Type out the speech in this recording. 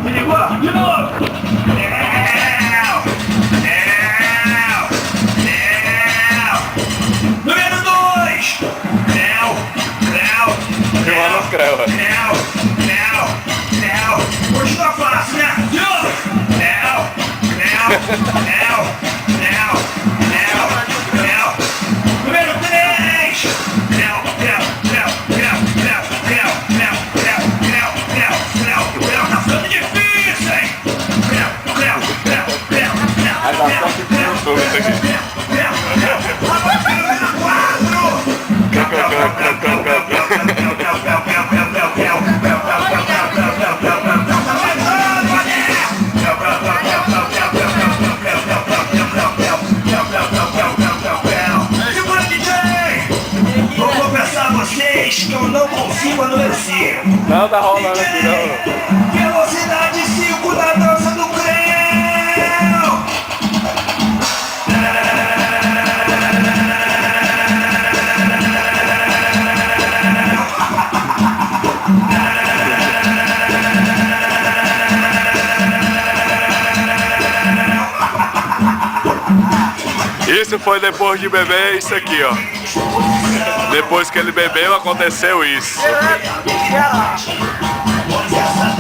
Se ligou? De novo. Número 2. Filmando os creu. Hoje tá fácil, né? De novo. Número 3. Tá ficando difícil, hein? Aí dá só que tem tudo isso aqui. Segura, DJ! Vou confessar a vocês que eu não consigo adoecer. Não tá rolando aqui não. Velocidade 5 da dança do creu! Isso foi depois de beber isso aqui, ó. Depois que ele bebeu, aconteceu isso. Pois essa